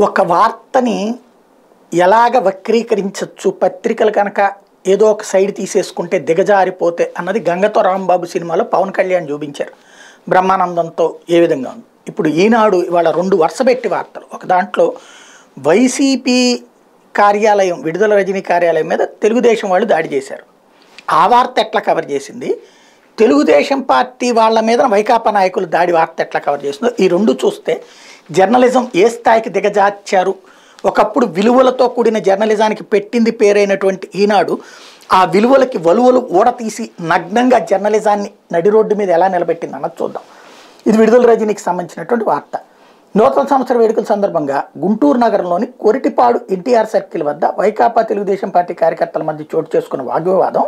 ఒక వార్తని ఎలాగ వక్రీకరించవచ్చు పత్రికలు కనుక ఏదో ఒక సైడ్ తీసేసుకుంటే దిగజారిపోతే అన్నది గంగతో రాంబాబు సినిమాలో పవన్ కళ్యాణ్ చూపించారు. బ్రహ్మానందంతో ఏ విధంగా ఉంది. ఇప్పుడు ఈనాడు ఇవాళ 2 వరుసపెట్టి వార్తలు. ఒక దాంట్లో వైసీపీ కార్యాలయం విడుదల రజనీ కార్యాలయం మీద తెలుగుదేశం వాళ్ళు దాడి చేశారు. ఆ వార్త ఎట్లా కవర్ చేసింది, తెలుగుదేశం పార్టీ వాళ్ళ మీద వైకాపా నాయకులు దాడి వార్త ఎట్లా కవర్ చేసిందో ఈ రెండు చూస్తే జర్నలిజం ఏ స్థాయికి దిగజార్చారు. ఒకప్పుడు విలువలతో కూడిన జర్నలిజానికి పెట్టింది పేరైనటువంటి ఈనాడు ఆ విలువలకి వలువలు ఊడతీసి నగ్నంగా జర్నలిజాన్ని నడి రోడ్డు మీద ఎలా నిలబెట్టింది అన్నది చూద్దాం. ఇది విడుదల రజనీకి సంబంధించినటువంటి వార్త. నూతన సంవత్సర వేడుకల సందర్భంగా గుంటూరు నగరంలోని కొరిటిపాడు ఎన్టీఆర్ సర్కిల్ వద్ద వైకాపా తెలుగుదేశం పార్టీ కార్యకర్తల మధ్య చోటు చేసుకున్న వాగ్వివాదం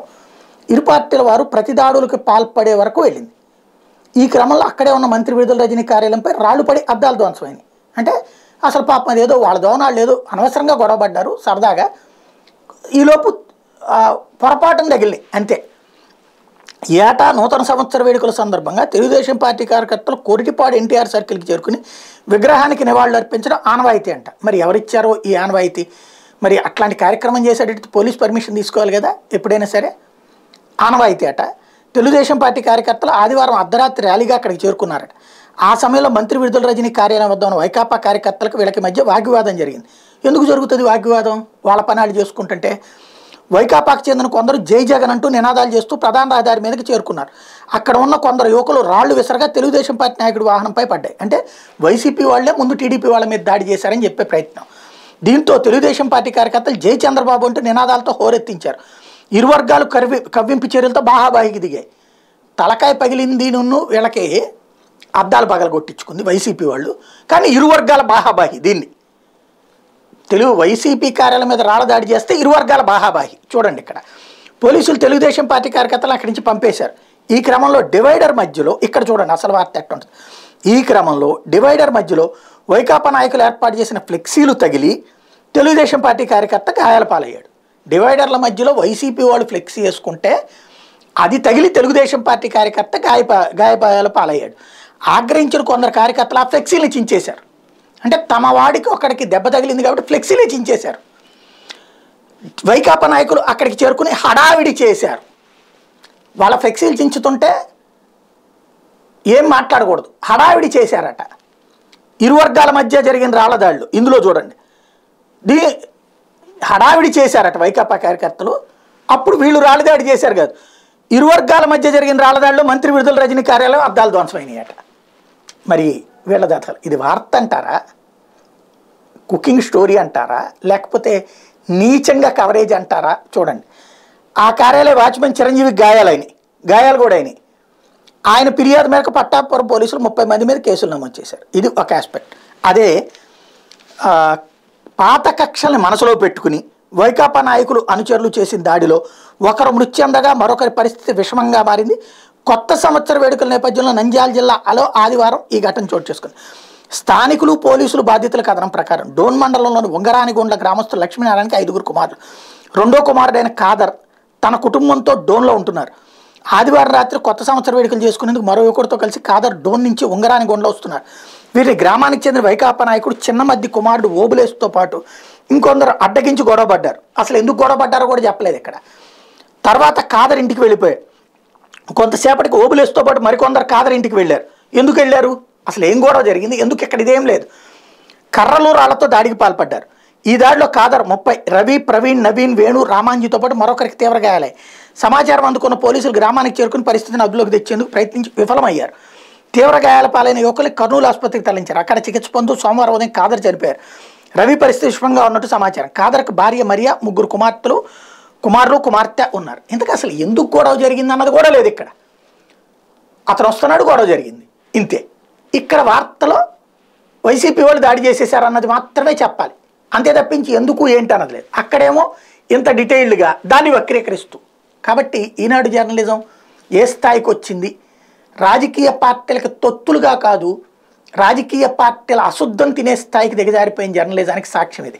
ఇరు పార్టీల వారు ప్రతిదాడులకు పాల్పడే వరకు వెళ్ళింది. ఈ క్రమంలో అక్కడే ఉన్న మంత్రి విడుదల రజనీ కార్యాలయంపై రాళ్లు పడి అద్దాలు ధ్వంసమైంది. అంటే అసలు పాపం అదేదో వాళ్ళ దోనాళ్ళు ఏదో అనవసరంగా గొడవపడ్డారు సరదాగా, ఈలోపు పొరపాటును తగిలినాయి అంతే. ఏటా నూతన సంవత్సర వేడుకల సందర్భంగా తెలుగుదేశం పార్టీ కార్యకర్తలు కొరిటిపాడు ఎన్టీఆర్ సర్కిల్కి చేరుకుని విగ్రహానికి నివాళులు అర్పించడం ఆనవాయితీ అంట. మరి ఎవరిచ్చారో ఈ ఆనవాయితీ? మరి అట్లాంటి కార్యక్రమం చేసేటట్టు పోలీస్ పర్మిషన్ తీసుకోవాలి కదా ఎప్పుడైనా సరే. ఆనవాయితీ అట. తెలుగుదేశం పార్టీ కార్యకర్తలు ఆదివారం అర్ధరాత్రి ర్యాలీగా అక్కడికి చేరుకున్నారట. ఆ సమయంలో మంత్రి విడుదల రజనీ కార్యాలయం వద్ద ఉన్న వైకాపా కార్యకర్తలకు వీళ్ళకి మధ్య వాగ్వివాదం జరిగింది. ఎందుకు జరుగుతుంది వాగ్వివాదం? వాళ్ళ పనాలు చేసుకుంటుంటే వైకాపాకు చెందిన కొందరు జై జగన్ అంటూ నినాదాలు చేస్తూ ప్రధాన రహదారి మీదకి చేరుకున్నారు. అక్కడ ఉన్న కొందరు యువకులు రాళ్లు విసరగా తెలుగుదేశం పార్టీ నాయకుడి వాహనంపై పడ్డాయి. అంటే వైసీపీ వాళ్లే ముందు టీడీపీ వాళ్ళ మీద దాడి చేశారని చెప్పే ప్రయత్నం. దీంతో తెలుగుదేశం పార్టీ కార్యకర్తలు జై చంద్రబాబు అంటూ నినాదాలతో హోరెత్తించారు. ఇరు వర్గాలు కవ్వింపు చర్యలతో బాహాబాహికి దిగాయి. తలకాయ పగిలింది నున్ను వీళ్ళకి అద్దాలు పగలగొట్టించుకుంది వైసీపీ వాళ్ళు. కానీ ఇరు వర్గాల బాహాబాహి. దీన్ని వైసీపీ కార్యాలయం మీద రాళ్ళ దాడి చేస్తే ఇరు వర్గాల బాహాబాహి. చూడండి ఇక్కడ పోలీసులు తెలుగుదేశం పార్టీ కార్యకర్తలు అక్కడి నుంచి పంపేశారు. ఈ క్రమంలో డివైడర్ మధ్యలో ఇక్కడ చూడండి అసలు వార్త ఎట్టుంటుంది. ఈ క్రమంలో డివైడర్ మధ్యలో వైకాపా నాయకులు ఏర్పాటు చేసిన ఫ్లెక్సీలు తగిలి తెలుగుదేశం పార్టీ కార్యకర్త గాయాల పాలయ్యాడు. డివైడర్ల మధ్యలో వైసీపీ వాళ్ళు ఫ్లెక్సీ వేసుకుంటే అది తగిలి తెలుగుదేశం పార్టీ కార్యకర్త గాయపాయాల పాలయ్యాడు. ఆగ్రహించిన కొందరు కార్యకర్తలు ఆ ఫ్లెక్సీని చించేశారు. అంటే తమ వాడికి ఒకడికి దెబ్బ తగిలింది కాబట్టి ఫ్లెక్సీని చించేశారు. వైకాపా నాయకులు అక్కడికి చేరుకుని హడావిడి చేశారు. వాళ్ళ ఫ్లెక్సీలు చించుతుంటే ఏం మాట్లాడకూడదు, హడావిడి చేశారట. ఇరు వర్గాల మధ్య జరిగిన రాళ్లదాళ్ళు ఇందులో చూడండి. హడావిడి చేశారట వైకాపా కార్యకర్తలు. అప్పుడు వీళ్ళు రాళ్ళదాడి చేశారు కాదు, ఇరు వర్గాల మధ్య జరిగిన రాళ్ళదాడిలో మంత్రి విడుదల రజనీ కార్యాలయం అద్దాలు ధ్వంసమైనాయట. మరి వీళ్ళ దాతలు ఇది వార్త అంటారా, కుకింగ్ స్టోరీ అంటారా, లేకపోతే నీచంగా కవరేజ్ అంటారా? చూడండి ఆ కార్యాలయ వాచ్మెన్ చిరంజీవి గాయాలు కూడా అయినాయి. ఆయన ఫిర్యాదు మేరకు పట్టాపురం పోలీసులు 30 మంది మీద కేసులు నమోదు చేశారు. ఇది ఒక ఆస్పెక్ట్. అదే పాత కక్షల్ని మనసులో పెట్టుకుని వైకాపా నాయకులు అనుచరులు చేసిన దాడిలో ఒకరు మృతి చెందగా మరొకరి పరిస్థితి విషమంగా మారింది. కొత్త సంవత్సర వేడుకల నేపథ్యంలో నంద్యాల జిల్లాలో ఆదివారం ఈ ఘటన చోటు చేసుకుంది. స్థానికులు పోలీసులు బాధితుల కథనం ప్రకారం డోన్ మండలంలోని ఉంగరానిగొండ్ల గ్రామస్తులు లక్ష్మీనారాయణకి 5 కుమారులు. రెండో కుమారుడైన ఖాదర్ తన కుటుంబంతో డోన్లో ఉంటున్నారు. ఆదివారం రాత్రి కొత్త సంవత్సర వేడుకలు చేసుకునేందుకు మరో యువకుడితో కలిసి ఖాదర్ డోన్ నుంచి ఉంగరానిగొండ్లో వస్తున్నారు. వీరిని గ్రామానికి చెందిన వైకాపా నాయకుడు చిన్నమద్ది కుమారుడు ఓబులేసుతో పాటు ఇంకొందరు అడ్డగించి గొడవపడ్డారు. అసలు ఎందుకు గొడవపడ్డారో కూడా చెప్పలేదు ఇక్కడ. తర్వాత ఖాదర్ ఇంటికి వెళ్ళిపోయాడు. కొంతసేపటికి ఓబులేసుతో పాటు మరికొందరు ఖాదర్ ఇంటికి వెళ్ళారు. ఎందుకు వెళ్ళారు, అసలు ఏం గొడవ జరిగింది, ఎందుకు ఇక్కడ ఇదేం లేదు. కర్రలు రాళ్లతో దాడికి పాల్పడ్డారు. ఈ దాడిలో ఖాదర్ 30, రవి, ప్రవీణ్, నవీన్, వేణు, రామాంజీతో పాటు మరొకరికి తీవ్ర గాయాలయ్యాయి. సమాచారం అందుకున్న పోలీసులు గ్రామానికి చేరుకుని పరిస్థితిని అదుపులోకి తెచ్చేందుకు ప్రయత్నించి విఫలమయ్యారు. తీవ్ర గాయాల పాలైన యువకులు కర్నూలు ఆసుపత్రికి తరలించారు. అక్కడ చికిత్స పొందుతూ సోమవారం ఉదయం ఖాదర్ చనిపోయారు. రవి పరిస్థితి విషమంగా ఉన్నట్టు సమాచారం. ఖాదర్కు భార్య మరియా, 3 కుమారులు కుమార్తె ఉన్నారు. ఇంతకు అసలు ఎందుకు గొడవ జరిగింది అన్నది కూడా లేదు ఇక్కడ. అతను వస్తున్నాడు, గొడవ జరిగింది, ఇంతే. ఇక్కడ వార్తలో వైసీపీ వాళ్ళు దాడి చేసేసారు అన్నది మాత్రమే చెప్పాలి, అంతే తప్పించి ఎందుకు ఏంటి అన్నది లేదు. అక్కడేమో ఇంత డీటెయిల్డ్గా దాన్ని వక్రీకరిస్తూ. కాబట్టి ఈనాడు జర్నలిజం ఏ స్థాయికి వచ్చింది, రాజకీయ పార్టీలకు తొత్తులుగా కాదు రాజకీయ పార్టీల అశుద్ధం తినే స్థాయికి దిగజారిపోయిన జర్నలిజానికి సాక్ష్యం ఇది.